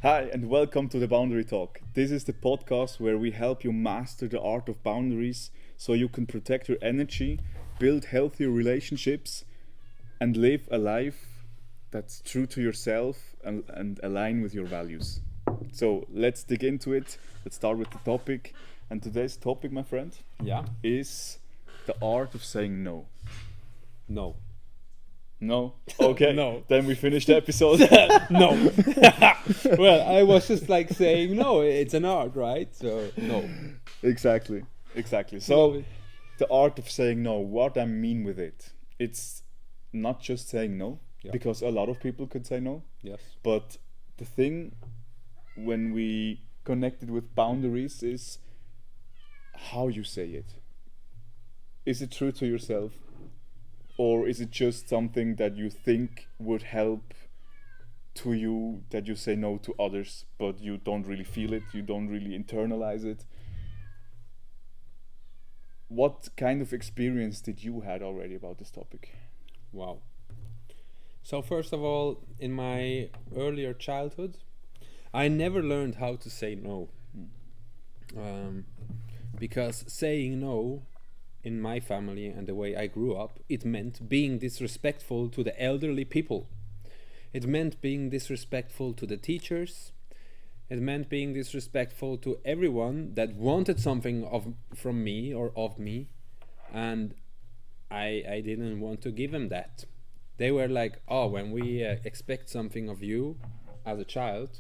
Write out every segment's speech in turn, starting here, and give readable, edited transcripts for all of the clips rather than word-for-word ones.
Hi, and welcome to the Boundary Talk. This is the podcast where we help you master the art of boundaries so you can protect your energy, build healthier relationships, and live a life that's true to yourself and align with your values. So let's dig into it. Let's start with the topic. And today's topic, my friend, Yeah. is the art of saying no. No. No? Okay. No. Then we finish the episode. No. Well, I was just like saying no. It's an art, right? So no. Exactly. So, the art of saying no, what I mean with it, it's not just saying no, Yeah. because a lot of people could say no, Yes. but the thing when we connect it with boundaries is how you say it. Is it true to yourself? Or is it just something that you think would help to you, that you say no to others, but you don't really feel it, you don't really internalize it? What kind of experience did you had already about this topic? Wow. So first of all, in my earlier childhood, I never learned how to say no. Because saying no in my family and the way I grew up, it meant being disrespectful to the elderly people. It meant being disrespectful to the teachers. It meant being disrespectful to everyone that wanted something from me or of me, and I didn't want to give them that. They were like, "Oh, when we expect something of you as a child,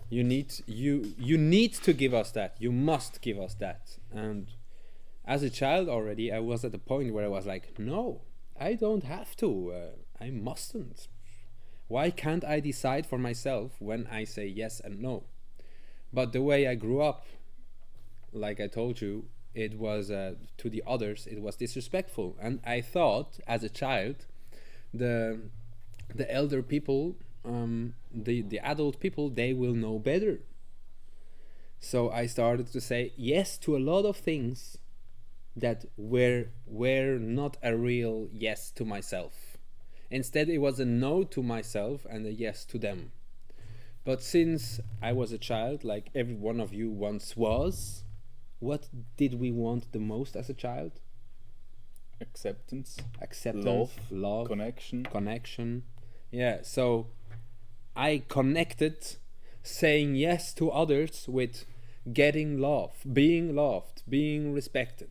you need to give us that. You must give us that." And as a child already, I was at the point where I was like, no, I don't have to. I mustn't. Why can't I decide for myself when I say yes and no? But the way I grew up, like I told you, it was to the others, it was disrespectful. And I thought, as a child, the elder people, the adult people, they will know better. So I started to say yes to a lot of things that were not a real yes to myself. Instead, it was a no to myself and a yes to them. But since I was a child, like every one of you once was, what did we want the most as a child? Acceptance, Acceptance, love, connection. connection. Yeah, so I connected saying yes to others with getting love, being respected.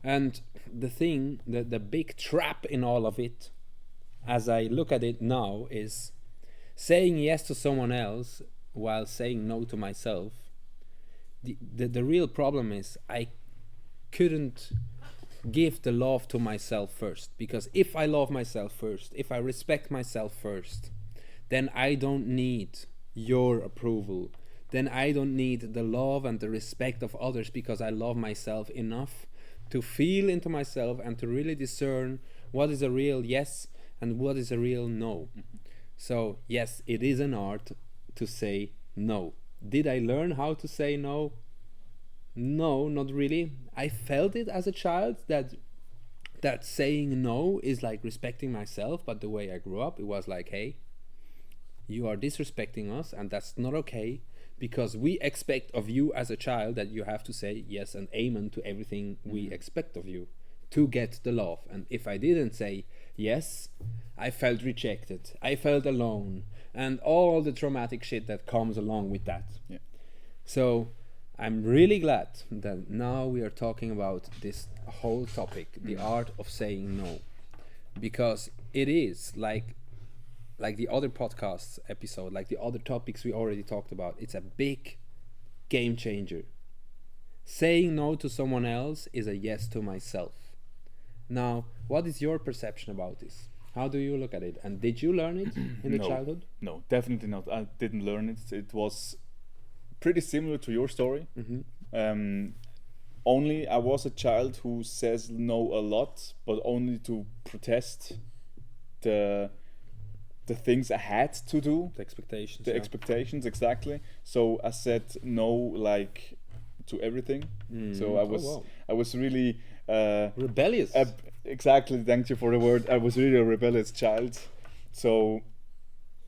And the big trap in all of it, as I look at it now, is saying yes to someone else while saying no to myself. The real problem is I couldn't give the love to myself first. Because if I love myself first, if I respect myself first, then I don't need your approval. Then I don't need the love and the respect of others, because I love myself enough to feel into myself and to really discern what is a real yes and what is a real no. So, yes, it is an art to say no. Did I learn how to say no? No, not really. I felt it as a child that saying no is like respecting myself, but the way I grew up, it was like, hey, you are disrespecting us, and that's not okay, because we expect of you as a child that you have to say yes and amen to everything we expect of you to get the love. And if I didn't say yes, I felt rejected, I felt alone, and all the traumatic shit that comes along with that. Yeah. So I'm really glad that now we are talking about this whole topic, the art of saying no, because it is like the other podcasts episode, like the other topics we already talked about, it's a big game changer. Saying no to someone else is a yes to myself. Now, what is your perception about this? How do you look at it? And did you learn it in the No. childhood? No, definitely not. I didn't learn it. It was pretty similar to your story. Only I was a child who says no a lot, but only to protest the the things I had to do, The expectations. the expectations exactly. So I said no, like, to everything. So wow. I was really Rebellious. exactly. Thank you for the word. I was really a rebellious child. So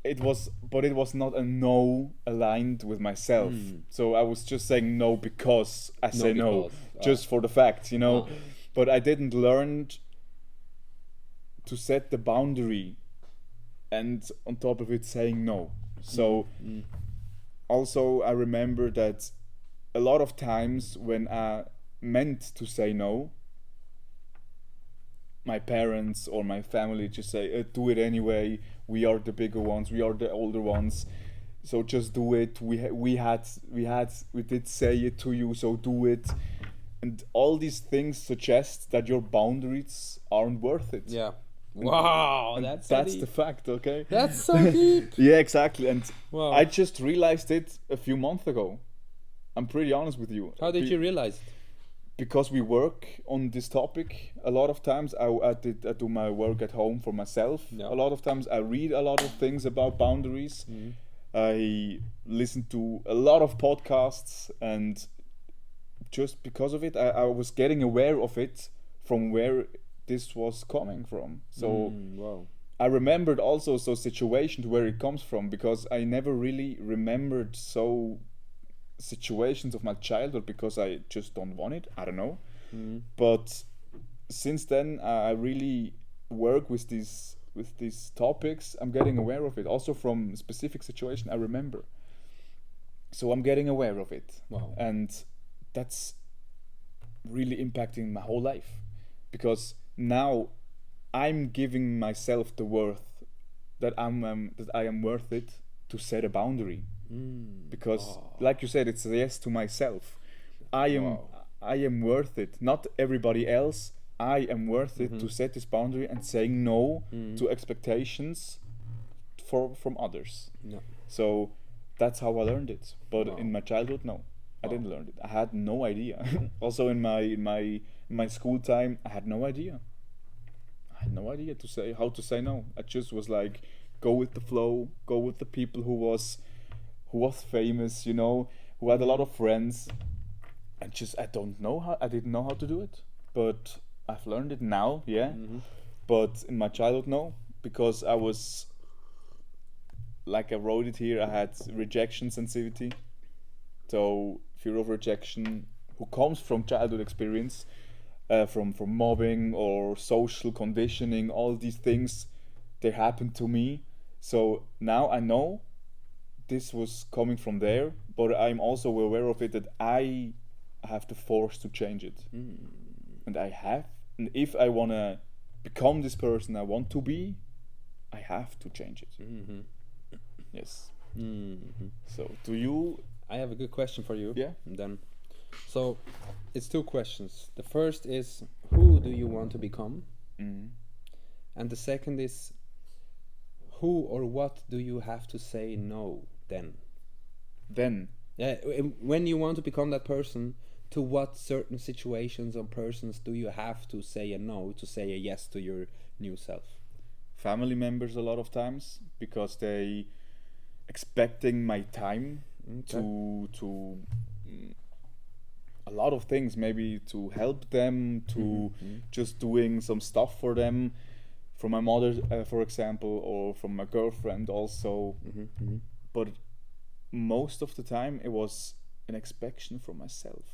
it was not a no aligned with myself. So I was just saying no because I say no, because, just for the facts, you know. Ah. But I didn't learn to set the boundary, and on top of it saying no. So also I remember that a lot of times when I meant to say no, my parents or my family just say, do it anyway. We are the bigger ones. We are the older ones. So just do it. We did say it to you. So do it. And all these things suggest that your boundaries aren't worth it. Yeah. Wow, And that's so that's deep. the fact. Okay. That's so deep. Yeah, exactly. And Wow. I just realized it a few months ago. I'm pretty honest with you. How did you realize it? Because we work on this topic a lot of times. I do my work at home for myself. Yeah. A lot of times I read a lot of things about boundaries. I listen to a lot of podcasts, and just because of it I was getting aware of it from where this was coming from. So Wow. I remembered also so situations where it comes from, because I never really remembered so situations of my childhood because I just don't want it. I don't know. But since then, I really work with these topics. I'm getting aware of it, also from specific situation I remember. So I'm getting aware of it. Wow. And that's really impacting my whole life, because now I'm giving myself the worth that I am worth it to set a boundary. Because like you said, it's a yes to myself. Wow. I am worth it, not everybody else. I am worth it to set this boundary and saying no to expectations from others. Yeah. So that's how I learned it. But Wow. in my childhood, no, I didn't learn it. I had no idea. Also in my school time, I had no idea. I had no idea to say how to say no. I just was like, go with the flow, go with the people who was famous, you know, who had a lot of friends. And just I didn't know how to do it. But I've learned it now, yeah. But in my childhood, no, because I was, like I wrote it here, I had rejection sensitivity. So fear of rejection, who comes from childhood experience, from mobbing or social conditioning, all these things, they happened to me. So now I know this was coming from there, but I'm also aware of it, that I have the force to change it. And I have. And if I want to become this person I want to be, I have to change it. Yes. So, do you? I have a good question for you. Yeah. And then, so it's two questions. The first is, who do you want to become? And the second is, who or what do you have to say no then? Yeah, when you want to become that person, to what certain situations or persons do you have to say a no to say a yes to your new self? Family members a lot of times, because they expecting my time to a lot of things, maybe to help them, to just doing some stuff for them, from my mother, for example, or from my girlfriend also. But most of the time it was an expectation from myself.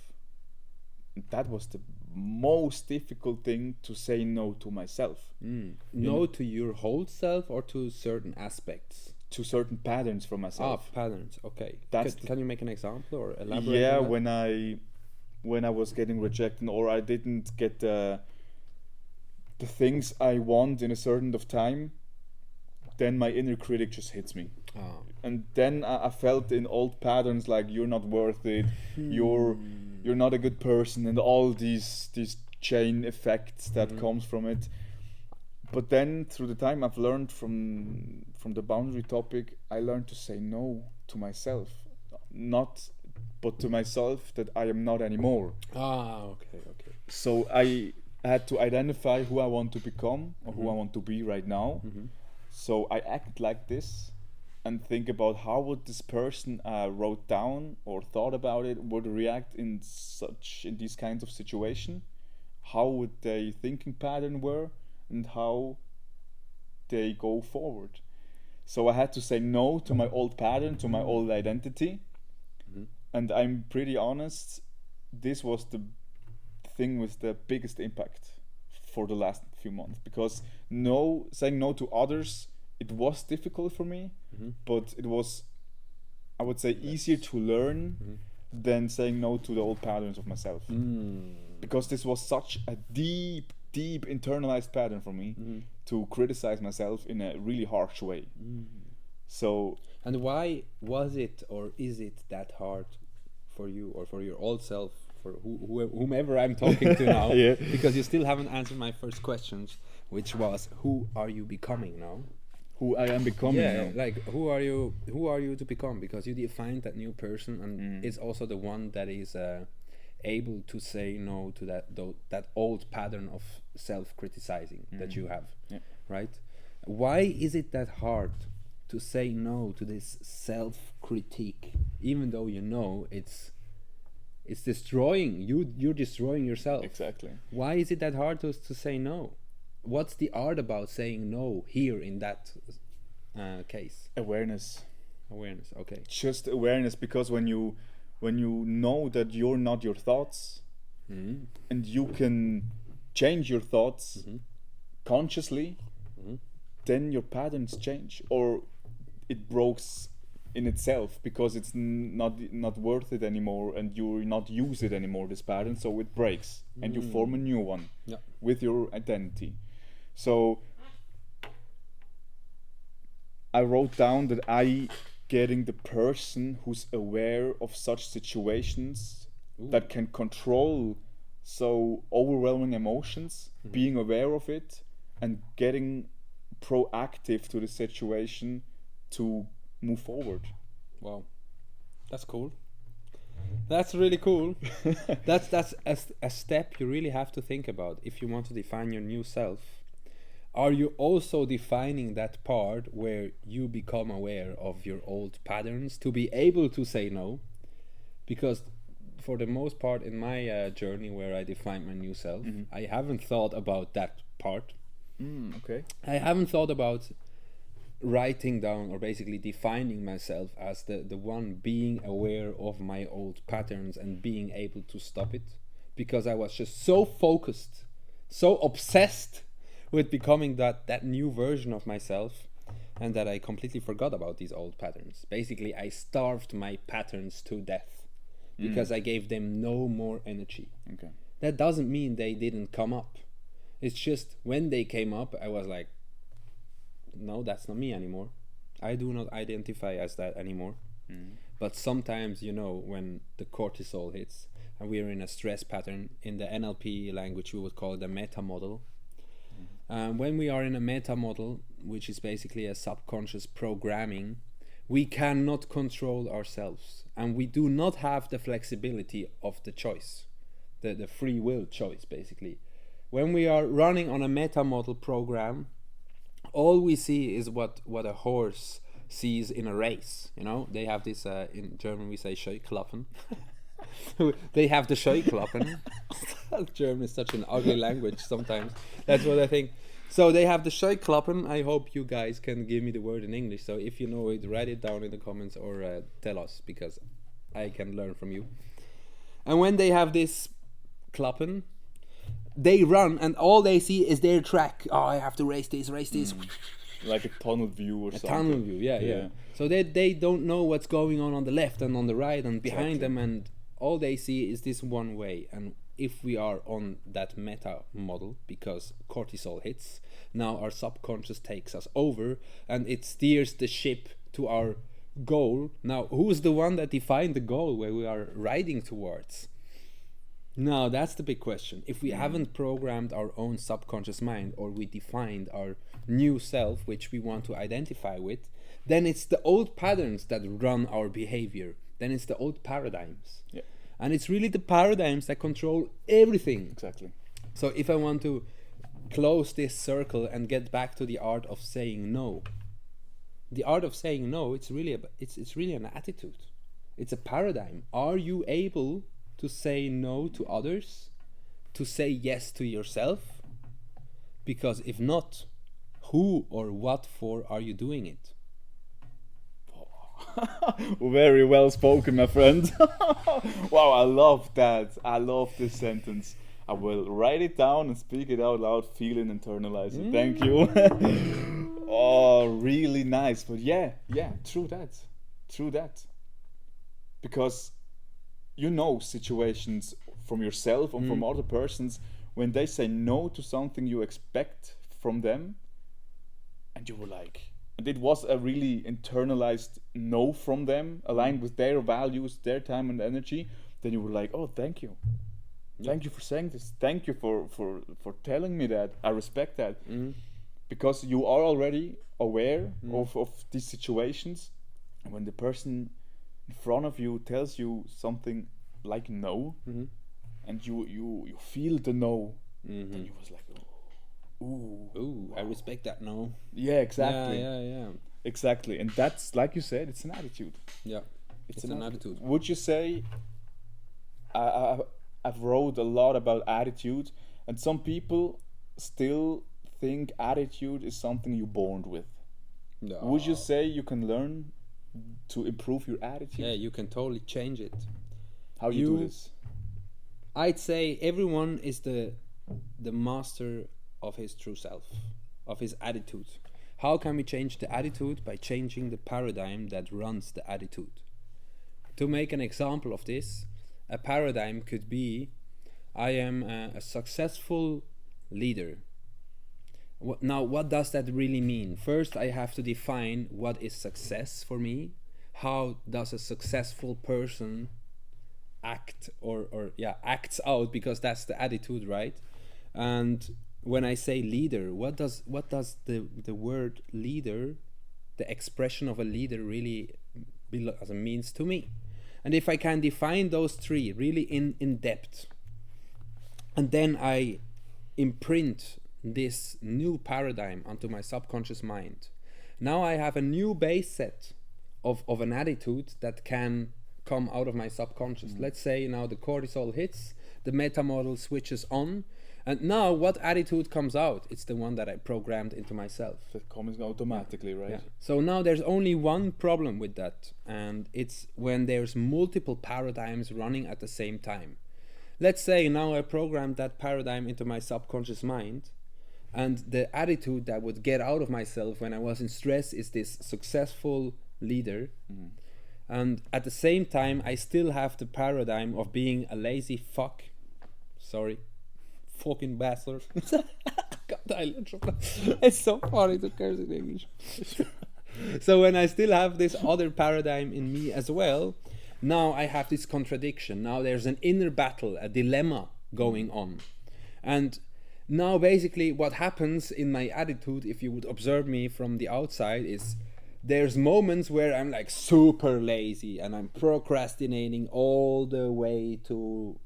That was the most difficult thing, to say no to myself. No to your whole self or to certain aspects? To certain patterns from myself. Patterns. Okay. That's Can you make an example or elaborate? Yeah, on that? when I was getting rejected, or I didn't get the things I want in a certain of time, then my inner critic just hits me. And then I felt in old patterns like, you're not worth it, you're not a good person, and all these chain effects that comes from it. But then through the time I've learned from the boundary topic, I learned to say no to myself, not but to myself, that I am not anymore. Okay. So I had to identify who I want to become, or who I want to be right now. So I act like this, and think about how would this person wrote down or thought about it would react in these kinds of situation. How would their thinking pattern were, and how they go forward. So I had to say no to my old pattern, to my old identity. And I'm pretty honest, this was the thing with the biggest impact for the last few months, because saying no to others, it was difficult for me, but it was, I would say, easier to learn than saying no to the old patterns of myself, because this was such a deep internalized pattern for me to criticize myself in a really harsh way. So, and why was it or is it that hard for you or for your old self, for whomever I'm talking to now? Yeah. Because you still haven't answered my first questions, which was, who are you becoming now? who I am becoming now. Like who are you to become? Because you defined that new person, and it's also the one that is able to say no to that old pattern of self-criticizing that you have, right? Why is it that hard to say no to this self-critique, even though you know it's destroying you? You're destroying yourself. Exactly. Why is it that hard to say no? What's the art about saying no here in that case? Awareness. Okay. Just awareness, because when you know that you're not your thoughts, and you can change your thoughts consciously, then your patterns change, or it breaks in itself, because it's not worth it anymore, and you not use it anymore, this pattern, so it breaks and you form a new one with your identity. So I wrote down that I getting the person who's aware of such situations, that can control so overwhelming emotions, being aware of it and getting proactive to the situation to move forward. Wow, that's cool. That's really cool. that's a step you really have to think about if you want to define your new self. Are you also defining that part where you become aware of your old patterns to be able to say no? Because for the most part in my journey where I define my new self, I haven't thought about that part. Okay. I haven't thought about writing down or basically defining myself as the one being aware of my old patterns and being able to stop it, because I was just so focused, so obsessed with becoming that new version of myself, and that I completely forgot about these old patterns. Basically, I starved my patterns to death because I gave them no more energy. Okay. That doesn't mean they didn't come up. It's just when they came up, I was like, no, that's not me anymore. I do not identify as that anymore. But sometimes, when the cortisol hits and we're in a stress pattern, in the NLP language, we would call it a meta model. When we are in a meta model, which is basically a subconscious programming, we cannot control ourselves, and we do not have the flexibility of the choice, the free will choice, basically. When we are running on a meta model program, all we see is what a horse sees in a race. They have this, in German we say Scheuklappen. They have the Scheuklappen. German is such an ugly language sometimes. That's what I think. So they have the Scheuklappen. I hope you guys can give me the word in English. So if you know it, write it down in the comments or tell us, because I can learn from you. And when they have this Klappen, they run and all they see is their track. Oh, I have to race this. Like a tunnel view or something. Tunnel view, yeah. So they don't know what's going on the left and on the right and behind them, and all they see is this one way. And if we are on that meta model, because cortisol hits, now our subconscious takes us over and it steers the ship to our goal. Now, who's the one that defined the goal where we are riding towards? Now, that's the big question. If we haven't programmed our own subconscious mind, or we defined our new self, which we want to identify with, then it's the old patterns that run our behavior. Then it's the old paradigms. Yeah. And it's really the paradigms that control everything. Exactly. So if I want to close this circle and get back to the art of saying no, the art of saying no, it's really an attitude. It's a paradigm. Are you able to say no to others, to say yes to yourself? Because if not, who or what for are you doing it? Very well spoken, my friend. Wow, I love that. I love this sentence. I will write it down and speak it out loud, feel and internalize it. Thank you. Oh, really nice. But yeah, true that. True that. Because you know situations from yourself and from other persons when they say no to something you expect from them, and you were like, and it was a really internalized no from them, aligned with their values, their time and energy, then you were like, oh, thank you. Thank you for saying this. Thank you for telling me that. I respect that. Because you are already aware of these situations. And when the person in front of you tells you something like no, and you feel the no, then you was like, Ooh, I respect that no. yeah, exactly. Yeah. Exactly. And that's, like you said, it's an attitude. Yeah. It's an attitude. Would you say, I've wrote a lot about attitude, and some people still think attitude is something you're born with. No. Would you say you can learn to improve your attitude? Yeah, you can totally change it. How you do this? I'd say everyone is the master of his true self, of his attitude. How can we change the attitude? By changing the paradigm that runs the attitude. To make an example of this, a paradigm could be, I am a successful leader. Now, what does that really mean? First, I have to define what is success for me. How does a successful person act acts out, because that's the attitude, right? And when I say leader, what does the word leader, the expression of a leader, really means to me? And if I can define those three really in depth, and then I imprint this new paradigm onto my subconscious mind, now I have a new base set of an attitude that can come out of my subconscious. Let's say now the cortisol hits, the meta model switches on, and now what attitude comes out? It's the one that I programmed into myself. That comes automatically, right? Yeah. So now there's only one problem with that, and it's when there's multiple paradigms running at the same time. Let's say now I programmed that paradigm into my subconscious mind, and the attitude that would get out of myself when I was in stress is this successful leader. And at the same time, I still have the paradigm of being a lazy fuck. Sorry. Fucking bastard. It's so funny to curse in English. So when I still have this other paradigm in me as well, now I have this contradiction. Now there's an inner battle, a dilemma going on. And now basically what happens in my attitude, if you would observe me from the outside, is there's moments where I'm like super lazy and I'm procrastinating all the way to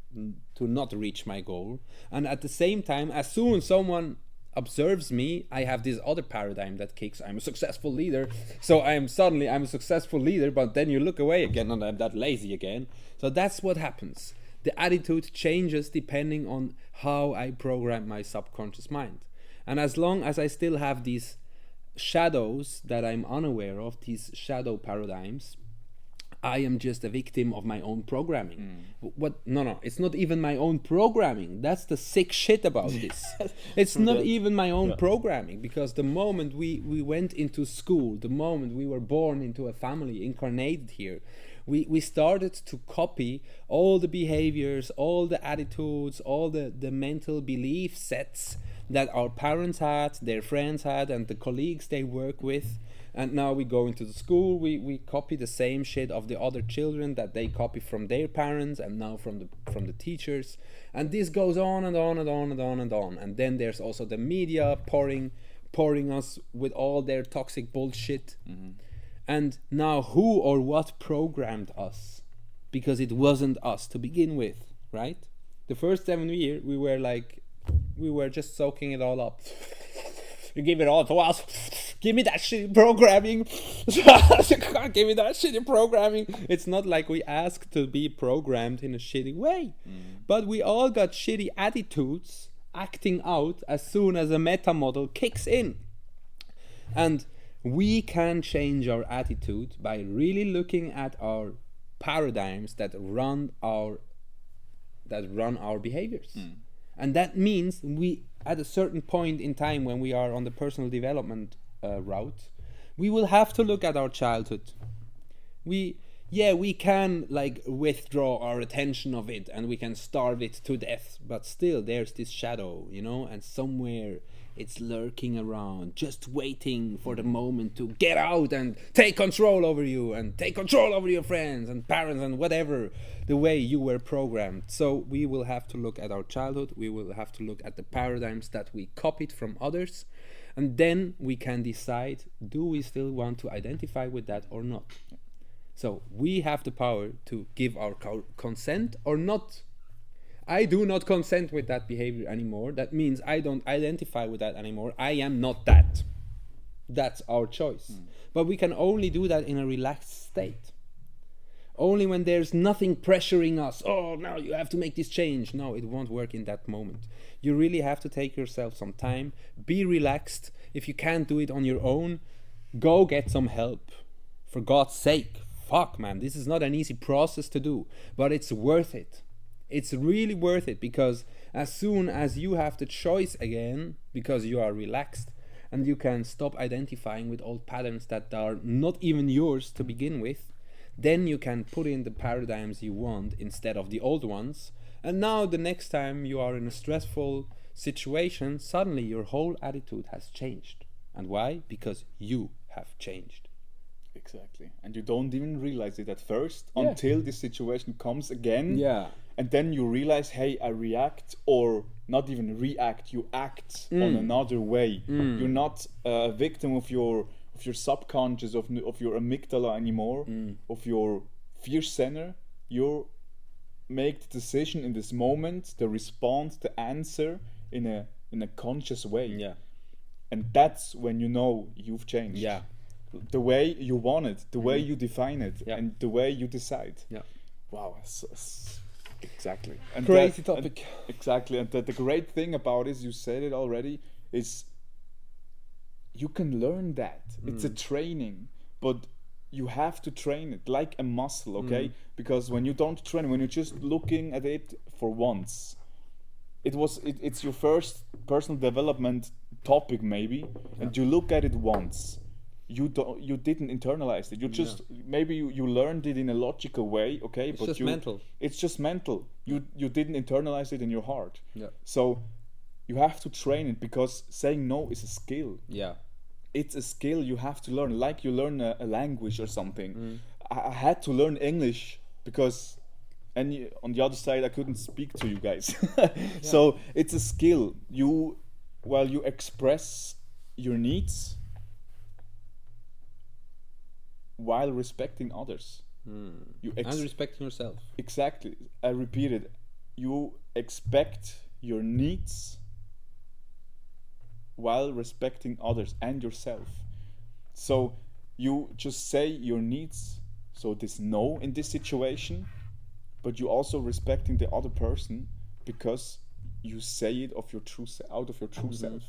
not reach my goal. And at the same time, as soon as someone observes me, I have this other paradigm that kicks. I'm a successful leader, so I'm a successful leader, but then you look away again and I'm that lazy again. So that's what happens. The attitude changes depending on how I program my subconscious mind. And as long as I still have these shadows that I'm unaware of, these shadow paradigms, I am just a victim of my own programming. No, it's not even my own programming. That's the sick shit about this. It's not even my own programming, because the moment we went into school, the moment we were born into a family, incarnated here, we started to copy all the behaviors, all the attitudes, all the mental belief sets that our parents had, their friends had, and the colleagues they work with. And now we go into the school, we copy the same shit of the other children that they copy from their parents and now from the teachers. And this goes on and on and on and on and on. And then there's also the media pouring us with all their toxic bullshit. And now who or what programmed us? Because it wasn't us to begin with, right? The first 7 years we were just soaking it all up. You give it all to us. Give me that shitty programming. Give me that shitty programming. It's not like we asked to be programmed in a shitty way. But we all got shitty attitudes acting out as soon as a meta model kicks in. And we can change our attitude by really looking at our paradigms that run our behaviors. And that means we, at a certain point in time when we are on the personal development route, we will have to look at our childhood. We can like withdraw our attention of it and we can starve it to death, but still there's this shadow, and somewhere it's lurking around, just waiting for the moment to get out and take control over you and take control over your friends and parents and whatever, the way you were programmed. So we will have to look at our childhood, we will have to look at the paradigms that we copied from others, and then we can decide, do we still want to identify with that or not? So we have the power to give our consent or not. I do not consent with that behavior anymore. That means I don't identify with that anymore. I am not that. That's our choice. But we can only do that in a relaxed state. Only when there's nothing pressuring us. Oh, now you have to make this change. No, it won't work in that moment. You really have to take yourself some time. Be relaxed. If you can't do it on your own, go get some help. For God's sake. Fuck, man. This is not an easy process to do. But it's worth it. It's really worth it, because as soon as you have the choice again, because you are relaxed and you can stop identifying with old patterns that are not even yours to begin with, then you can put in the paradigms you want instead of the old ones. And now the next time you are in a stressful situation, suddenly your whole attitude has changed. And why? Because you have changed. Exactly. And you don't even realize it at first until the situation comes again. Yeah. And then you realize, hey, I react, or not even react, you act on another way. You're not a victim of your subconscious, of your amygdala anymore, of your fear center. You make the decision in this moment, the response, the answer in a conscious way. Yeah. And that's when you know you've changed. Yeah. The way you want it, the way you define it, Yeah. and the way you decide. Yeah. Wow, exactly. And Crazy topic. Exactly. And the great thing about it, you said it already, is you can learn that. It's a training, but you have to train it like a muscle, okay? Because when you don't train, when you're just looking at it for once, it's your first personal development topic maybe, and you look at it once. You didn't internalize it. You just maybe you learned it in a logical way, okay? It's just mental. It's just mental. You didn't internalize it in your heart. Yeah. So you have to train it, because saying no is a skill. Yeah. It's a skill you have to learn, like you learn a language or something. I had to learn English because on the other side I couldn't speak to you guys. So it's a skill. While you express your needs while respecting others. And respecting yourself. Exactly. I repeat it. You expect your needs while respecting others and yourself. So you just say your needs, so this no in this situation, but you also respecting the other person, because you say it out of your true self.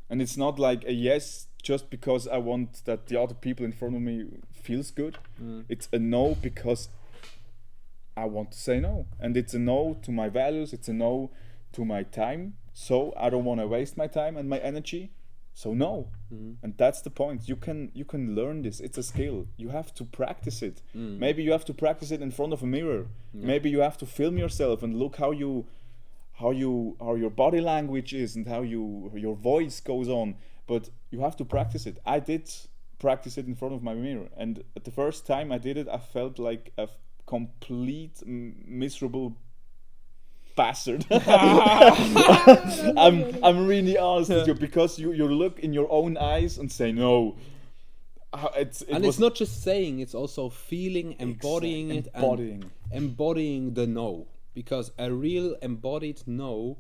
And it's not like a yes just because I want that the other people in front of me feels good. It's a no because I want to say no. And it's a no to my values, it's a no to my time. So I don't want to waste my time and my energy. So no. And that's the point. You can learn this. It's a skill. You have to practice it. Maybe you have to practice it in front of a mirror. Maybe you have to film yourself and look how your body language is and how your voice goes on. But you have to practice it. I did practice it in front of my mirror, and at the first time I did it, I felt like a complete miserable bastard. I'm really honest with you, because you look in your own eyes and say no. It's not just saying, it's also feeling, embodying it, and embodying the no. Because a real embodied no,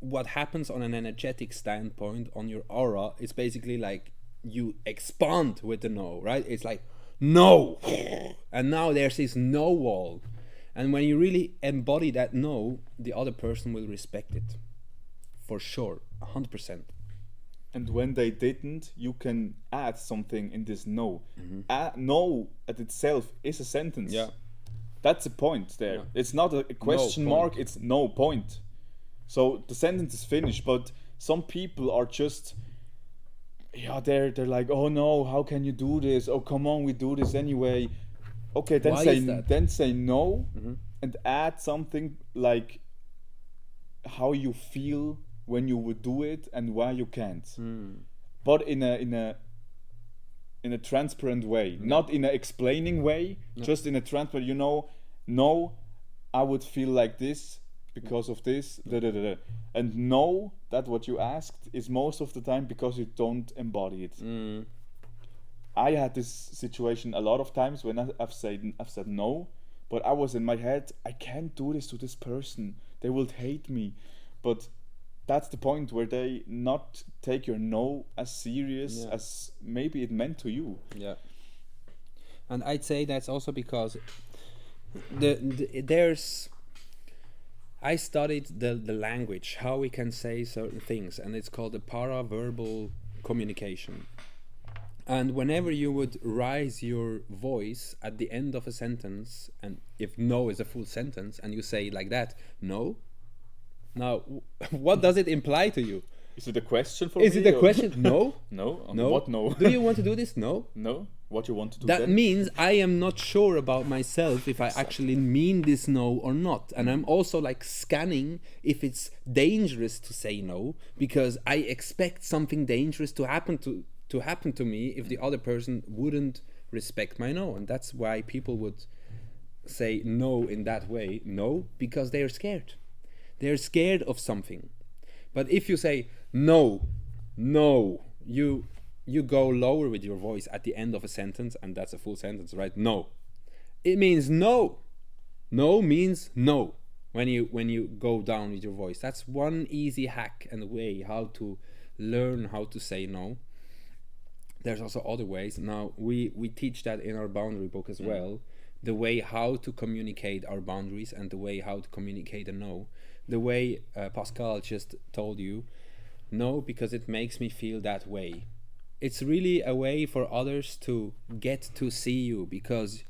what happens on an energetic standpoint on your aura is basically like you expand with the no, right? It's like no, and now there's this no wall. And when you really embody that no, the other person will respect it, for sure, 100%. and when they didn't, you can add something in this no. Mm-hmm. No at itself is a sentence. Yeah. That's a point there. Yeah. It's not a question No mark, point. it's no point. So the sentence is finished, but some people are just, yeah, they're like, oh no, how can you do this? Oh come on, we do this anyway. Okay, then Why say is that? no, Mm-hmm. and add something like how you feel when you would do it and why you can't. But in a transparent way, not in an explaining way, just in a transparent. No, I would feel like this because of this. Da, da, da, da. And no, that what you asked is most of the time because you don't embody it. I had this situation a lot of times when I've said no, but I was in my head, I can't do this to this person. They will hate me. But that's the point where they not take your no as serious as maybe it meant to you. Yeah. And I'd say that's also because I studied the language, how we can say certain things, and it's called the paraverbal communication. And whenever you would raise your voice at the end of a sentence, and if no is a full sentence, and you say like that, no, now what does it imply to you? Is it a question for Is me? it a question? No. No? No. What no? Do you want to do this? No. No? What you want to do That then? means I am not sure about myself if I actually mean this no or not. And I'm also like scanning if it's dangerous to say no, because I expect something dangerous to happen to me if the other person wouldn't respect my no. And that's why people would say no in that way. No, because they're scared. They're scared of something. But if you say no, you go lower with your voice at the end of a sentence, and that's a full sentence, right? No. It means no. No means no when you go down with your voice. That's one easy hack and way how to learn how to say no. There's also other ways. Now we teach that in our boundary book as well. The way how to communicate our boundaries and the way how to communicate a no. The way Pascal just told you, no, because it makes me feel that way. It's really a way for others to get to see you, because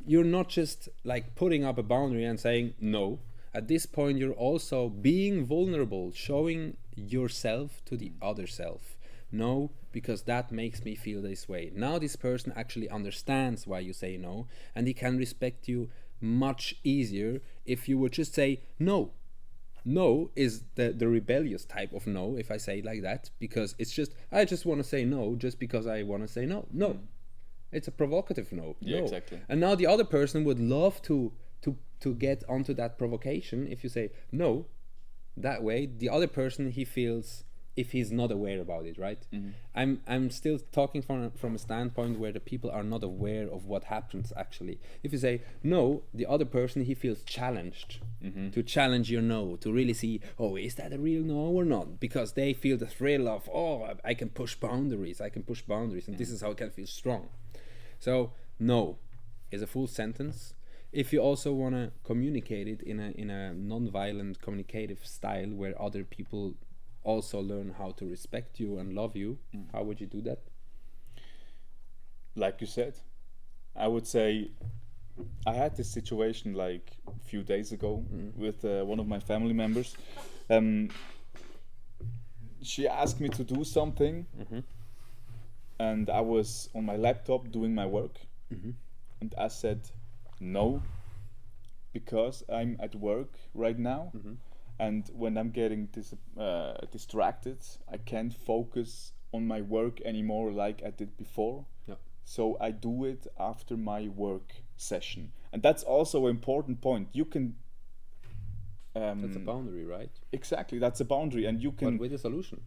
you're not just like putting up a boundary and saying no. At this point, you're also being vulnerable, showing yourself to the other self. No, because that makes me feel this way. Now this person actually understands why you say no, and he can respect you much easier if you would just say no. No is the rebellious type of no, if I say it like that, because it's just, I just want to say no just because I want to say no. No. It's a provocative no. Yeah, no. exactly. And now the other person would love to get onto that provocation if you say no. That way, the other person, he feels, if he's not aware about it, right? I'm still talking from a standpoint where the people are not aware of what happens actually. If you say no, the other person, he feels challenged to challenge your no, to really see, oh, is that a real no or not? Because they feel the thrill of, oh, I can push boundaries, and this is how I can feel strong. So no is a full sentence. If you also want to communicate it in a non-violent communicative style where other people also learn how to respect you and love you, how would you do that? Like you said, I would say I had this situation like a few days ago with one of my family members. She asked me to do something, and I was on my laptop doing my work, and I said no because I'm at work right now. And when I'm getting distracted, I can't focus on my work anymore like I did before. Yeah. So I do it after my work session. And that's also an important point. You can... That's a boundary, right? Exactly, that's a boundary. And you can... But with a solution.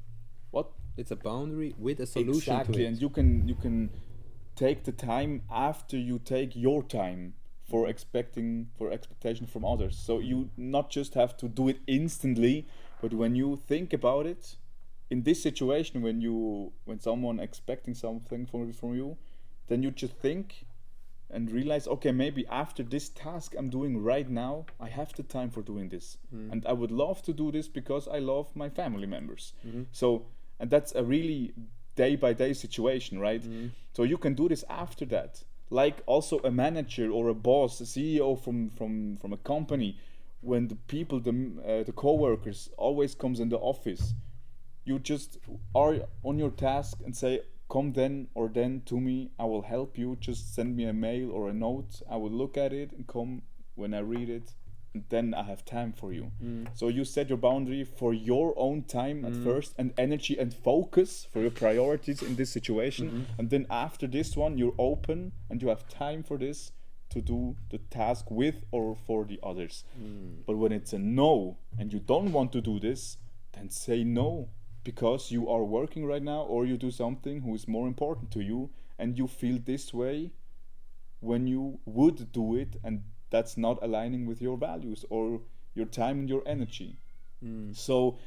What? It's a boundary with a solution Exactly, to it. and you can take the time after you take your time for expectation from others. So you not just have to do it instantly, but when you think about it, in this situation, when someone expecting something from you, then you just think and realize, okay, maybe after this task I'm doing right now, I have the time for doing this, and I would love to do this because I love my family members. So and that's a really day by day situation, right? So you can do this after that. Like also a manager or a boss, a CEO from a company, when the people, the co-workers always comes in the office, you just are on your task and say, come then or then to me, I will help you, just send me a mail or a note, I will look at it and come when I read it, and then I have time for you. So you set your boundary for your own time at first, and energy and focus for your priorities in this situation, and then after this one you're open and you have time for this, to do the task with or for the others. But when it's a no and you don't want to do this, then say no, because you are working right now, or you do something who is more important to you, and you feel this way when you would do it, and that's not aligning with your values or your time and your energy. So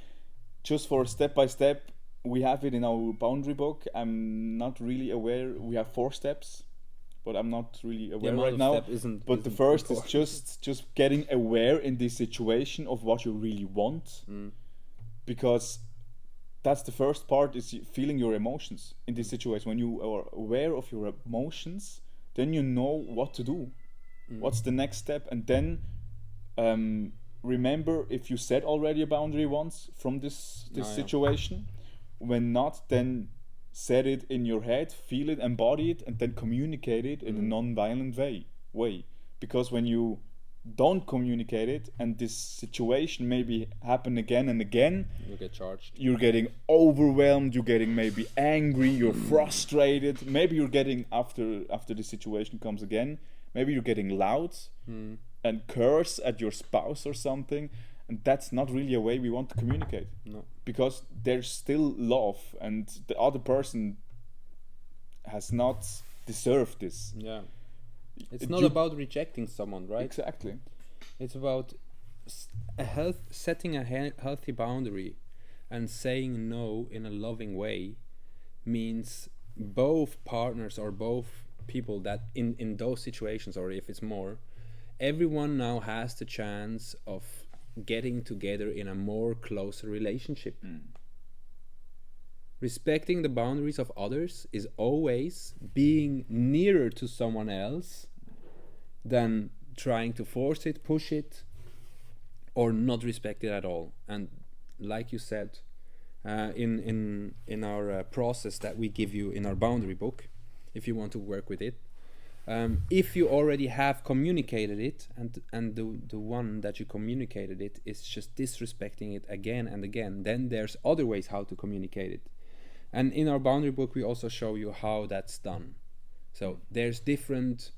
just for step by step, we have it in our boundary book. I'm not really aware, we have 4 steps, but I'm not really aware right now. But the first important. Is just getting aware in this situation of what you really want, because that's the first part, is feeling your emotions in this situation. When you are aware of your emotions, then you know what to do. What's the next step? And then remember if you set already a boundary once from this situation. When not, then set it in your head, feel it, embody it, and then communicate it in a non-violent way. Because when you don't communicate it, and this situation maybe happen again and again, you get charged. You're getting overwhelmed. You're getting maybe angry. You're frustrated. Maybe you're getting, after the situation comes again, maybe you're getting loud and curse at your spouse or something, and that's not really a way we want to communicate. No, because there's still love, and the other person has not deserved this. Yeah. It's not about rejecting someone, right? Exactly. It's about setting a healthy boundary, and saying no in a loving way means both partners or both people that in those situations, or if it's more, everyone now has the chance of getting together in a more closer relationship. Respecting the boundaries of others is always being nearer to someone else than trying to force it, push it, or not respect it at all. And like you said, in our process that we give you in our boundary book, if you want to work with it, if you already have communicated it, and the one that you communicated it is just disrespecting it again and again, then there's other ways how to communicate it. And in our boundary book, we also show you how that's done. So there's different,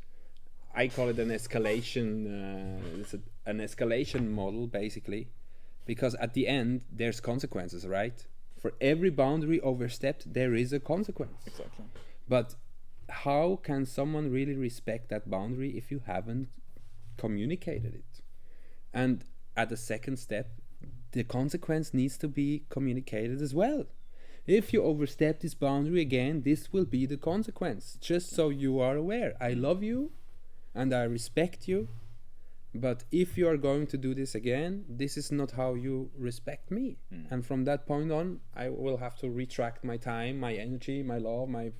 I call it an escalation, it's an escalation model, basically, because at the end, there's consequences, right? For every boundary overstepped, there is a consequence. Exactly. But how can someone really respect that boundary if you haven't communicated it? And at the second step, the consequence needs to be communicated as well. If you overstep this boundary again, this will be the consequence. Just so you are aware. I love you and I respect you, but if you are going to do this again, this is not how you respect me. And from that point on, I will have to retract my time, my energy, my love, and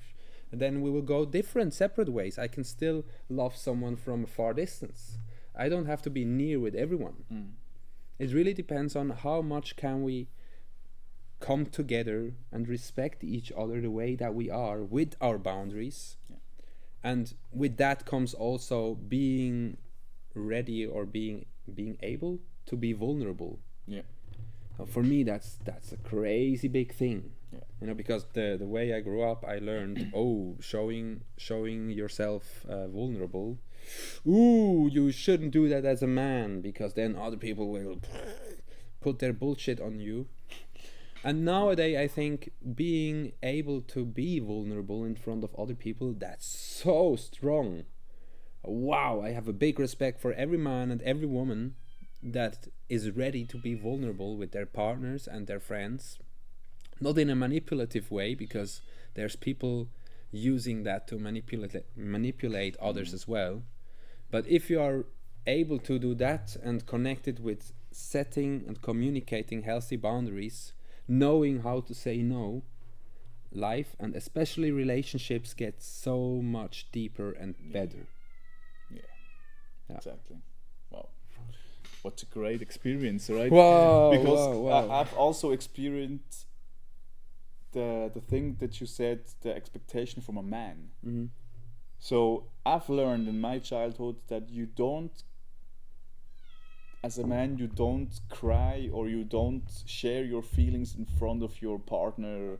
then we will go different, separate ways. I can still love someone from a far distance. I don't have to be near with everyone. It really depends on how much can we come together and respect each other the way that we are with our boundaries. And with that comes also being ready, or being able to be vulnerable. For me, that's a crazy big thing. You know, because the way I grew up, I learned showing yourself vulnerable. Ooh, you shouldn't do that as a man, because then other people will put their bullshit on you. And nowadays, I think being able to be vulnerable in front of other people, that's so strong. Wow, I have a big respect for every man and every woman that is ready to be vulnerable with their partners and their friends. Not in a manipulative way, because there's people using that to manipulate others as well. But if you are able to do that and connect it with setting and communicating healthy boundaries, knowing how to say no, life and especially relationships get so much deeper and better. Yeah. Yeah. Exactly. Wow. What a great experience, right? Whoa, Because whoa, whoa. I've also experienced the thing that you said, the expectation from a man. Mhm. So I've learned in my childhood that you don't, as a man, you don't cry or you don't share your feelings in front of your partner,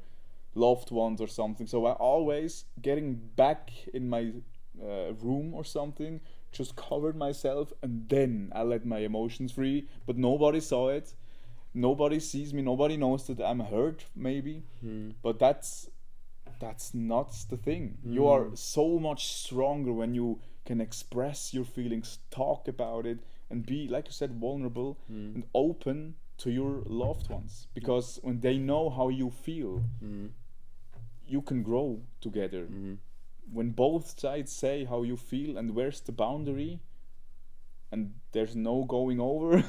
loved ones, or something. So I always getting back in my room or something, just covered myself, and then I let my emotions free. But nobody saw it. Nobody sees me. Nobody knows that I'm hurt. Maybe, but that's not the thing. You are so much stronger when you can express your feelings, talk about it, and be, like you said, vulnerable and open to your loved ones. Because when they know how you feel, you can grow together. When both sides say how you feel and where's the boundary, and there's no going over,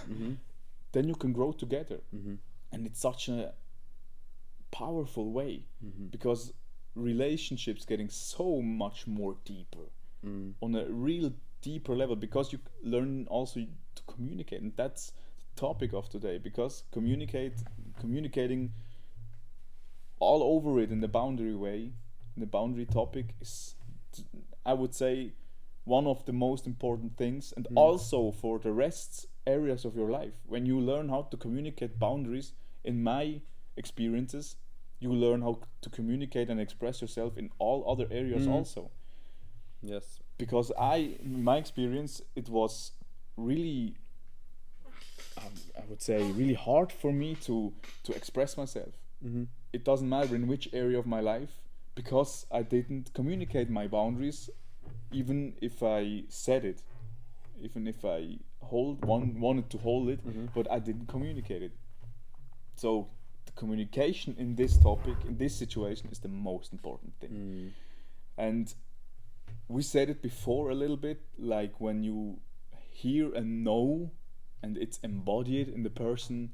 then you can grow together. And it's such a powerful way, because relationships getting so much more deeper on a real deeper level, because you learn also to communicate. And that's the topic of today, because communicating all over it in the boundary way, in the boundary topic, is, I would say, one of the most important things. And also for the rest areas of your life, when you learn how to communicate boundaries, in my experiences, you learn how to communicate and express yourself in all other areas also. Yes. Because in my experience, it was really, I would say, really hard for me to express myself. It doesn't matter in which area of my life, because I didn't communicate my boundaries, even if I said it, even if I wanted to hold it, but I didn't communicate it. So the communication in this topic, in this situation, is the most important thing. And we said it before a little bit, like when you hear a no and it's embodied in the person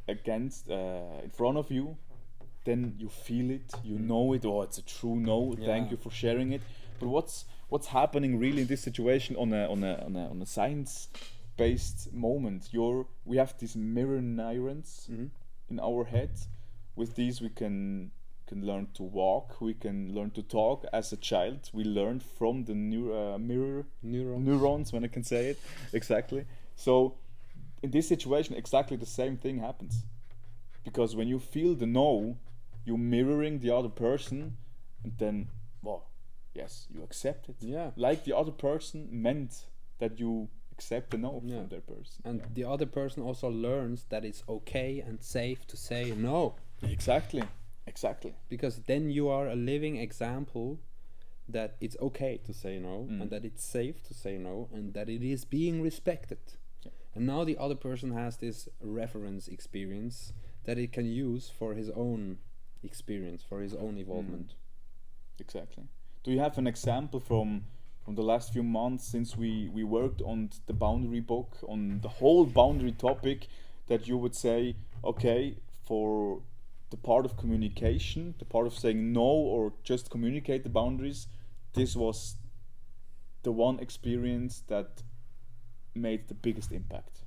against in front of you, then you feel it, you know it. Oh, it's a true no. Yeah. Thank you for sharing it. But what's happening really in this situation on a science based moment? We have these mirror neurons in our head. With these we can learn to walk, we can learn to talk. As a child, we learned from the mirror neurons, when I can say it exactly. So in this situation, exactly the same thing happens, because when you feel the no, you're mirroring the other person, and then, well, yes, you accept it. Yeah. Like the other person meant that you accept the no Yeah. from that person. And the other person also learns that it's okay and safe to say no. Exactly. Because then you are a living example that it's okay to say no, and that it's safe to say no, and that it is being respected. Yeah. And now the other person has this reference experience that it can use for his own experience, for his own evolvement. Exactly. Do you have an example from the last few months, since we worked on the boundary book, on the whole boundary topic, that you would say, okay, for the part of communication, the part of saying no or just communicate the boundaries, this was the one experience that made the biggest impact?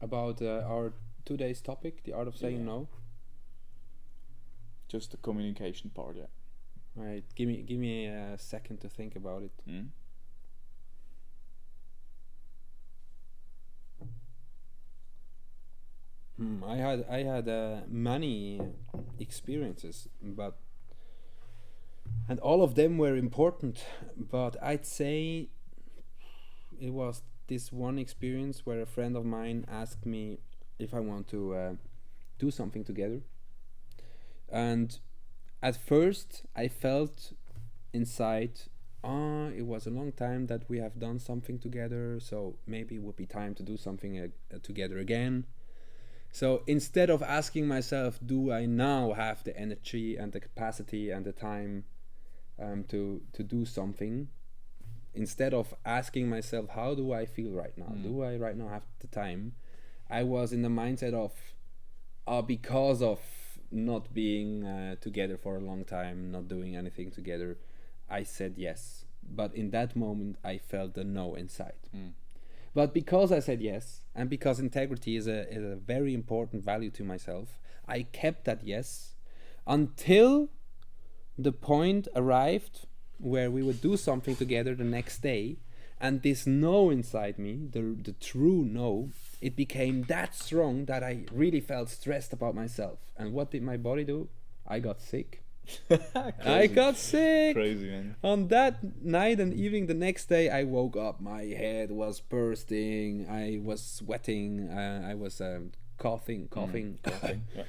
About our today's topic, the art of saying Yeah. no. Just the communication part, yeah. Right, give me a second to think about it. I had many experiences, and all of them were important. But I'd say it was this one experience where a friend of mine asked me if I want to do something together. And at first, I felt inside, it was a long time that we have done something together, so maybe it would be time to do something together again. So instead of asking myself, do I now have the energy and the capacity and the time to do something, instead of asking myself, how do I feel right now? Do I right now have the time? I was in the mindset of, because of not being together for a long time, not doing anything together, I said yes. But in that moment, I felt a no inside. But because I said yes, and because integrity is a very important value to myself, I kept that yes until the point arrived where we would do something together the next day, and this no inside me, the true no, it became that strong that I really felt stressed about myself. And what did my body do? I got sick. I got sick. Crazy, man. On that night and evening the next day, I woke up. My head was bursting. I was sweating. I was coughing. Yeah.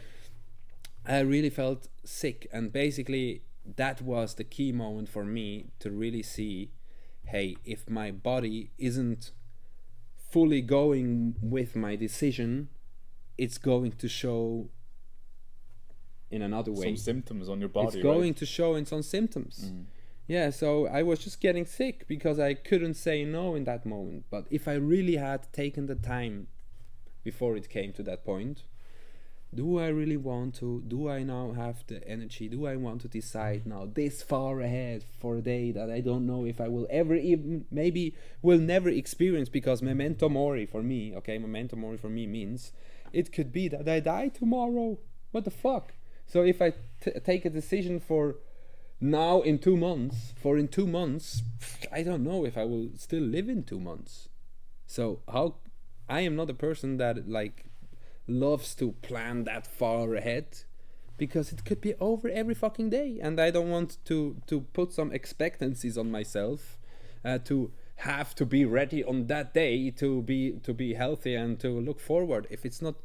I really felt sick, and basically that was the key moment for me to really see, hey, if my body isn't fully going with my decision, it's going to show in another way. Some symptoms on your body. It's going to show in some symptoms. Yeah, so I was just getting sick because I couldn't say no in that moment. But if I really had taken the time before it came to that point, do I really want to? Do I now have the energy? Do I want to decide now this far ahead for a day that I don't know if I will ever even, maybe will never experience? Because memento mori for me, okay, memento mori for me means it could be that I die tomorrow. What the fuck? So if I take a decision for now in 2 months, in 2 months, I don't know if I will still live in 2 months. So how, I am not a person that like loves to plan that far ahead, because it could be over every fucking day, and I don't want to put some expectancies on myself to have to be ready on that day to be healthy and to look forward. If it's not,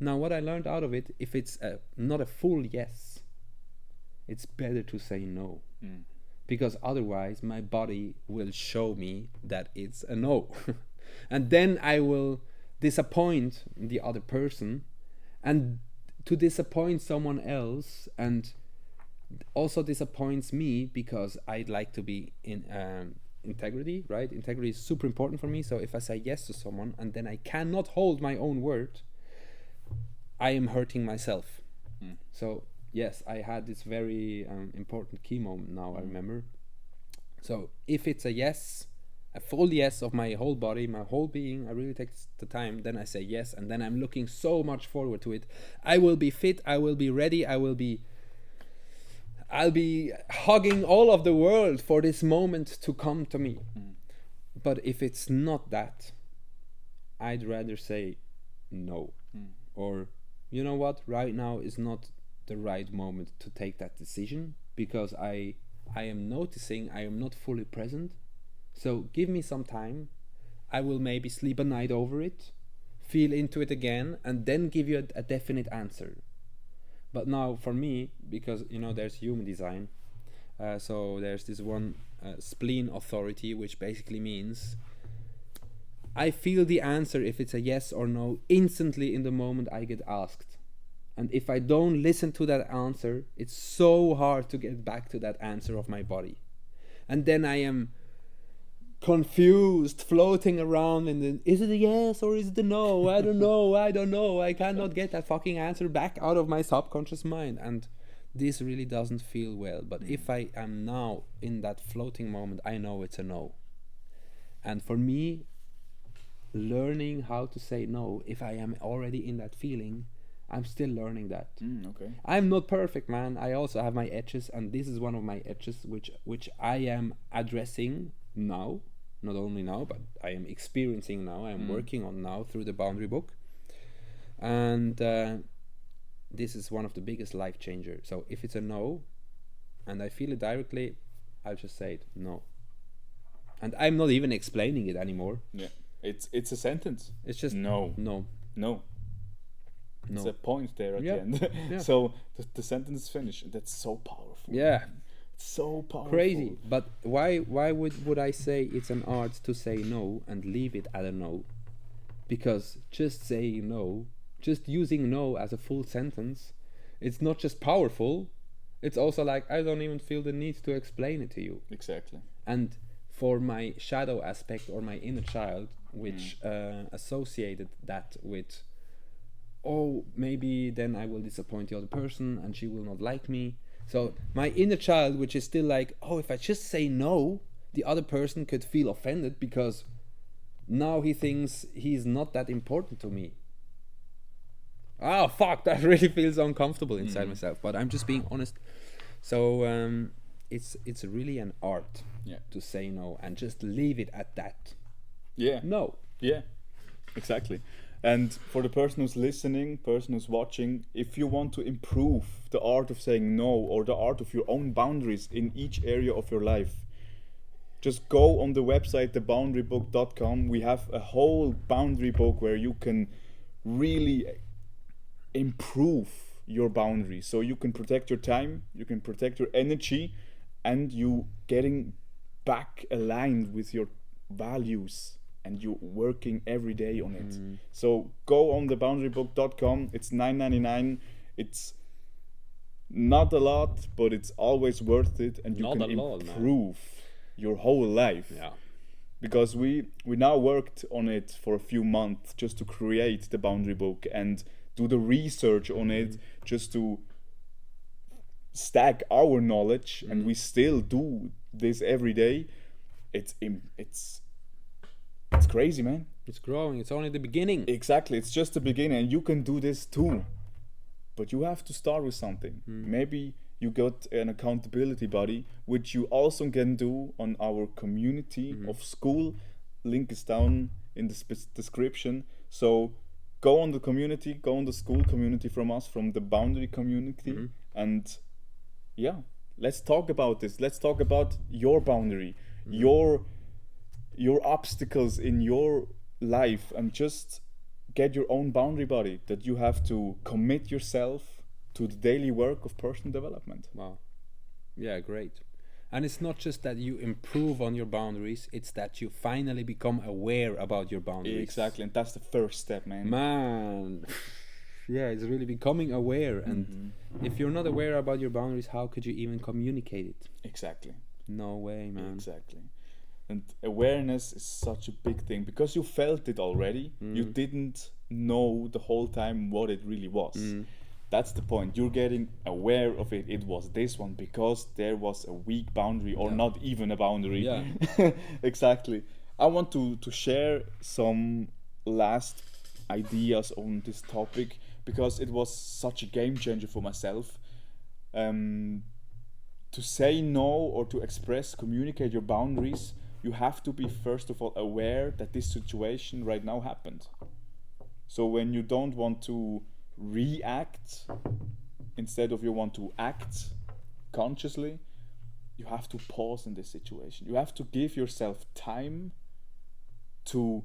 now what I learned out of it, if it's not a full yes, it's better to say no, because otherwise my body will show me that it's a no and then I will disappoint the other person, and to disappoint someone else and also disappoints me, because I'd like to be in integrity, right? Integrity is super important for me. So if I say yes to someone and then I cannot hold my own word, I am hurting myself. So yes, I had this very important key moment now, I remember. So if it's a yes, a full yes of my whole body, my whole being, I really take the time, then I say yes, and then I'm looking so much forward to it. I will be fit, I will be ready, I'll be hugging all of the world for this moment to come to me. But if it's not that, I'd rather say no. Or, you know what, right now is not the right moment to take that decision, because I am noticing I am not fully present. So give me some time. I will maybe sleep a night over it, feel into it again, and then give you a definite answer. But now for me, because you know there's human design, so there's this one spleen authority, which basically means I feel the answer, if it's a yes or no, instantly in the moment I get asked. And if I don't listen to that answer, it's so hard to get back to that answer of my body. And then I am confused, floating around in the, is it a yes or is it a no? I don't know. I cannot get that fucking answer back out of my subconscious mind. And this really doesn't feel well. But if I am now in that floating moment, I know it's a no. And for me, learning how to say no, if I am already in that feeling, I'm still learning that. Okay. I'm not perfect, man. I also have my edges, and this is one of my edges which I am addressing now. Not only now, but I am experiencing now. I am working on now through the boundary book. And this is one of the biggest life changers. So if it's a no, and I feel it directly, I'll just say it, no. And I'm not even explaining it anymore. Yeah. It's a sentence. It's just no. It's a point there at the end. Yeah. So the sentence is finished. That's so powerful. Yeah. It's so powerful. Crazy. But why would I say it's an art to say no and leave it at a no? Because just saying no, just using no as a full sentence, it's not just powerful, it's also like I don't even feel the need to explain it to you. Exactly. And for my shadow aspect or my inner child, which associated that with oh, maybe then I will disappoint the other person and she will not like me. So my inner child, which is still like, oh, if I just say no, the other person could feel offended because now he thinks he's not that important to me. Oh fuck, that really feels uncomfortable inside myself. But I'm just being honest. So it's really an art Yeah. to say no and just leave it at that. Yeah. No. Yeah, exactly. And for the person who's listening, person who's watching, if you want to improve the art of saying no or the art of your own boundaries in each area of your life, just go on the website theboundarybook.com. We have a whole boundary book where you can really improve your boundaries, so you can protect your time, you can protect your energy, and you getting back aligned with your values, and you working every day on it. So go on theboundarybook.com. It's $9.99. It's not a lot, but it's always worth it, and you Not can a lot, man. improve your whole life. Yeah. Because we now worked on it for a few months just to create the boundary book and do the research on it, just to stack our knowledge, and we still do this every day. It's crazy, man. It's growing. It's only the beginning. Exactly, it's just the beginning, and you can do this too. But you have to start with something. Maybe you got an accountability buddy, which you also can do on our community of school. Link is down in the description. So go on the community, go on the school community from us, from the boundary community, and yeah, let's talk about this. Let's talk about your boundary, your obstacles in your life, and just get your own boundary buddy that you have to commit yourself to the daily work of personal development. Wow. Yeah, great. And it's not just that you improve on your boundaries, it's that you finally become aware about your boundaries. Exactly, and that's the first step, man. Man. Yeah, it's really becoming aware. And if you're not aware about your boundaries, how could you even communicate it? Exactly. No way, man. Exactly. And awareness is such a big thing because you felt it already. You didn't know the whole time what it really was. That's the point. You're getting aware of it. It was this one because there was a weak boundary, or not even a boundary. Yeah. Exactly. I want to share some last ideas on this topic because it was such a game changer for myself. To say no or to express, communicate your boundaries, you have to be first of all aware that this situation right now happened. So when you don't want to react, instead of you want to act consciously, you have to pause in this situation. You have to give yourself time to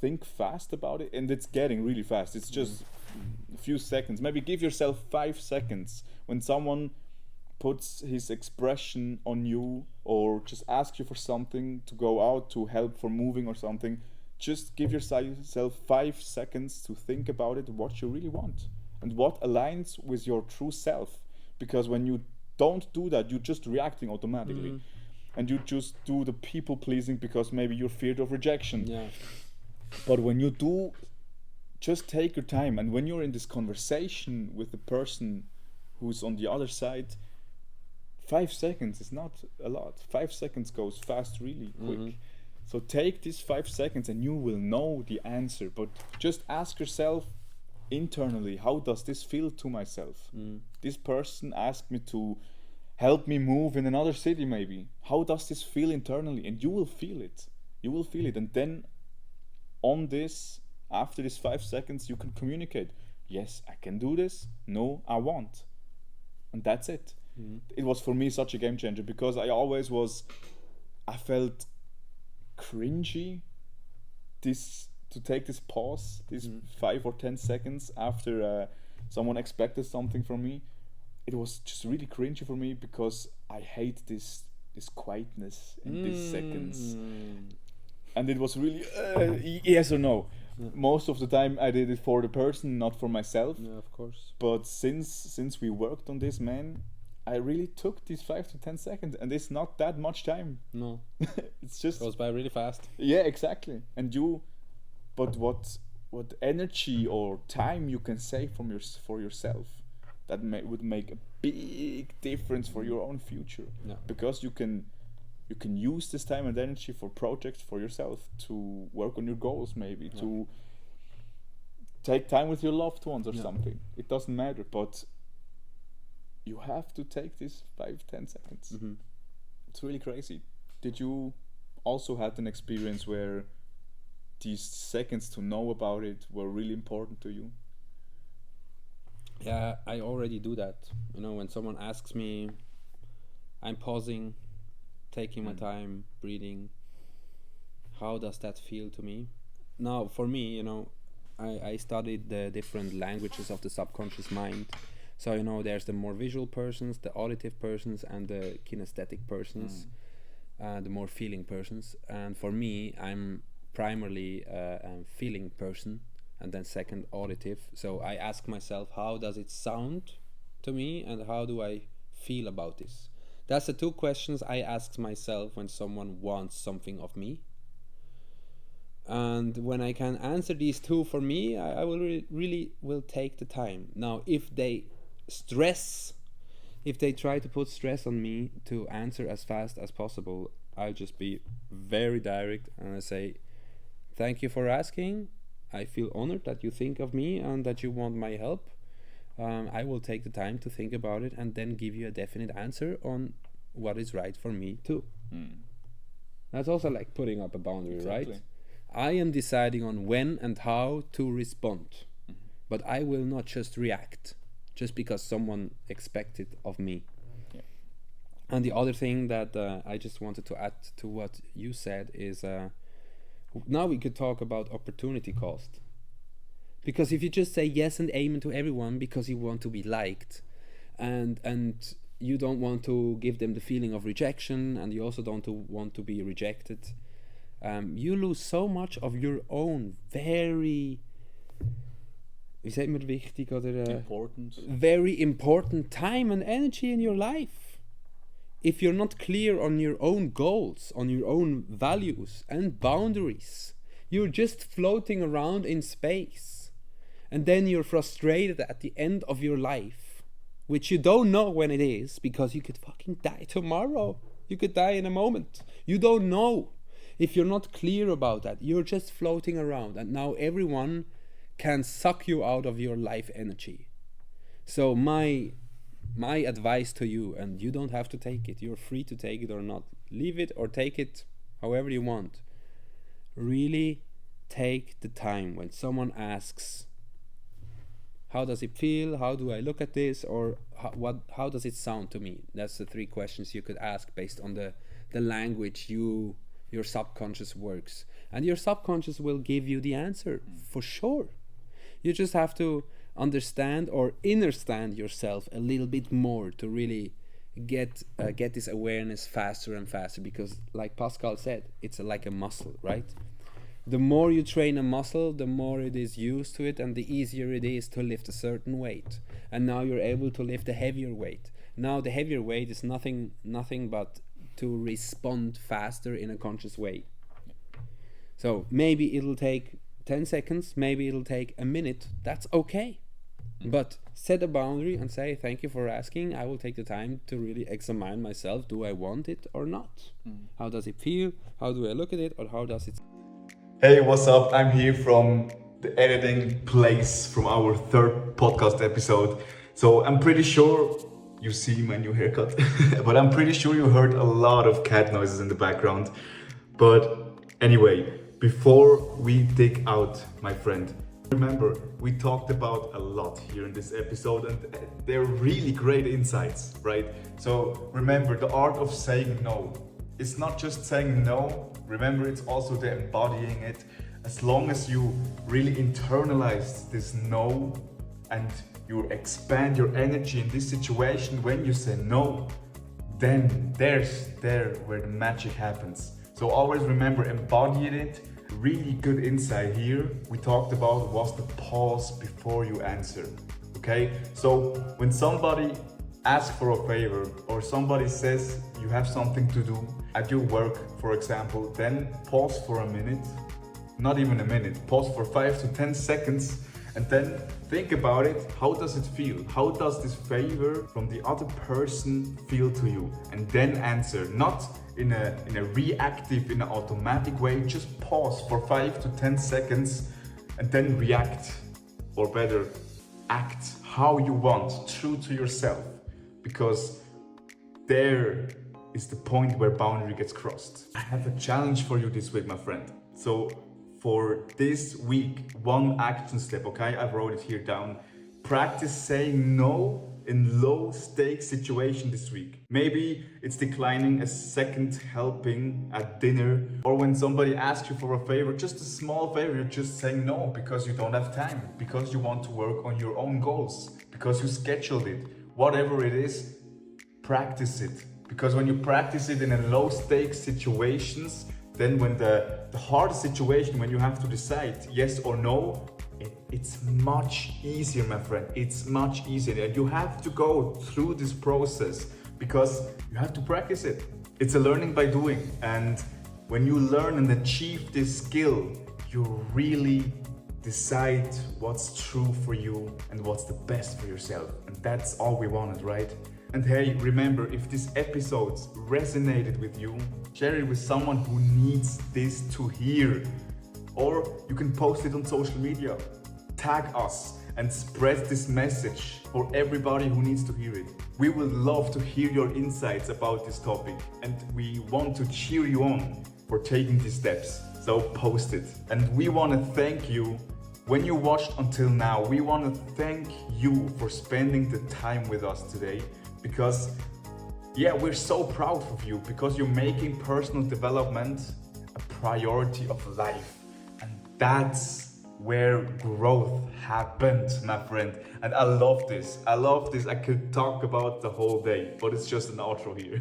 think fast about it, and it's getting really fast. It's just a few seconds. Maybe give yourself 5 seconds when someone puts his expression on you or just ask you for something to go out, to help for moving or something. Just give yourself 5 seconds to think about it, what you really want and what aligns with your true self. Because when you don't do that, you're just reacting automatically. And you just do the people pleasing because maybe you're feared of rejection. Yeah. But when you do, just take your time. And when you're in this conversation with the person who's on the other side, 5 seconds is not a lot. 5 seconds goes fast, really quick. So take these 5 seconds and you will know the answer. But just ask yourself internally, how does this feel to myself? This person asked me to help me move in another city maybe. How does this feel internally? And you will feel it. You will feel it. And then on this, after these 5 seconds, you can communicate. Yes, I can do this. No, I won't. And that's it. It was for me such a game changer because I felt cringy to take this pause, this 5 or 10 seconds after someone expected something from me. It was just really cringy for me because I hate this quietness in these seconds. And it was really yes or no. Most of the time I did it for the person, not for myself. Yeah, of course. But since we worked on this, man, I really took these 5 to 10 seconds, and it's not that much time. No. It's just Goes by really fast. yeah, exactly. But what what energy or time you can save for yourself, that would make a big difference for your own future. Yeah. Because you can use this time and energy for projects for yourself, to work on your goals, maybe to take time with your loved ones or something. It doesn't matter, but you have to take this 5-10 seconds. It's really crazy. Did you also had an experience where these seconds to know about it were really important to you? Yeah, I already do that. When someone asks me, I'm pausing, taking my time, breathing. How does that feel to me? Now, for me, I studied the different languages of the subconscious mind. So, there's the more visual persons, the auditive persons, and the kinesthetic persons, the more feeling persons. And for me, I'm primarily a feeling person, and then second, auditive. So I ask myself, how does it sound to me, and how do I feel about this? That's the two questions I ask myself when someone wants something of me. And when I can answer these two for me, I will really will take the time. Now, if they try to put stress on me to answer as fast as possible, I'll just be very direct and I say, thank you for asking. I feel honored that you think of me and that you want my help. I will take the time to think about it and then give you a definite answer on what is right for me too. That's also like putting up a boundary, right? I am deciding on when and how to respond, but I will not just react just because someone expects it of me. And the other thing that I just wanted to add to what you said is now we could talk about opportunity cost. Because if you just say yes and amen to everyone because you want to be liked, and you don't want to give them the feeling of rejection, and you also don't want to be rejected, you lose so much of your own very, wie sagt man wichtig oder important, very important time and energy in your life. If you're not clear on your own goals, on your own values and boundaries, you're just floating around in space. And then you're frustrated at the end of your life, which you don't know when it is, because you could fucking die tomorrow. You could die in a moment. You don't know. If you're not clear about that, you're just floating around. And now everyone can suck you out of your life energy. So my advice to you, and you don't have to take it, you're free to take it or not, leave it or take it however you want. Really take the time when someone asks, how does it feel, how do I look at this, or how does it sound to me? That's the 3 questions you could ask based on the language your subconscious works, and your subconscious will give you the answer for sure. You just have to understand or understand yourself a little bit more to really get this awareness faster and faster, because like Pascal said, it's like a muscle, right? The more you train a muscle, the more it is used to it, and the easier it is to lift a certain weight. And now you're able to lift a heavier weight. Now the heavier weight is nothing but to respond faster in a conscious way. So maybe it'll take 10 seconds, maybe it'll take a minute. That's okay. But set a boundary and say, thank you for asking. I will take the time to really examine myself. Do I want it or not? How does it feel? How do I look at it? Or how does it... Hey, what's up? I'm here from the editing place from our 3rd podcast episode. So I'm pretty sure you see my new haircut, but I'm pretty sure you heard a lot of cat noises in the background. But anyway, before we dig out, my friend, remember, we talked about a lot here in this episode, and they're really great insights, right? So remember, the art of saying no. It's not just saying no, remember, it's also the embodying it. As long as you really internalize this no and you expand your energy in this situation when you say no, then there's where the magic happens. So always remember, embodying it. Really good insight here we talked about was the pause before you answer. Okay, so when somebody asks for a favor or somebody says you have something to do at your work, for example, then pause for a minute, not even a minute. Pause for 5 to 10 seconds and then think about it. How does it feel? How does this favor from the other person feel to you? And then answer, not in a reactive, in an automatic way. Just pause for 5 to 10 seconds and then react, or better, act how you want, true to yourself, because there is the point where boundary gets crossed. I have a challenge for you this week, my friend. So for this week, one action step, okay? I've wrote it here down. Practice saying no in low stakes situation this week. Maybe it's declining a second helping at dinner, or when somebody asks you for a favor, just a small favor, you're just saying no because you don't have time, because you want to work on your own goals, because you scheduled it. Whatever it is, practice it. Because when you practice it in a low stakes situations, then when the hardest situation, when you have to decide yes or no, it's much easier, my friend. It's much easier. And you have to go through this process because you have to practice it. It's a learning by doing. And when you learn and achieve this skill, you really decide what's true for you and what's the best for yourself. And that's all we wanted, right? And hey, remember, if this episode resonated with you, share it with someone who needs this to hear. Or you can post it on social media. Tag us and spread this message for everybody who needs to hear it. We would love to hear your insights about this topic, and we want to cheer you on for taking these steps. So post it. And we want to thank you. When you watched until now, we want to thank you for spending the time with us today, because we're so proud of you, because you're making personal development a priority of life. And that's where growth happens, my friend. And I love this. I could talk about the whole day, but it's just an outro here.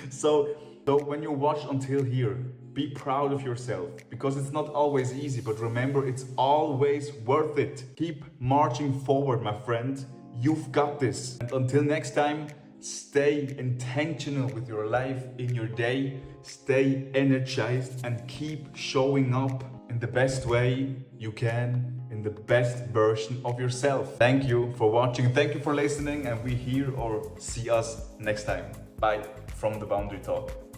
So when you watch until here, be proud of yourself, because it's not always easy, but remember, it's always worth it. Keep marching forward, my friend. You've got this. And until next time, stay intentional with your life in your day, stay energized, and keep showing up in the best way you can, in the best version of yourself. Thank you for watching, thank you for listening, and we hear or see us next time. Bye from the Boundary Talk.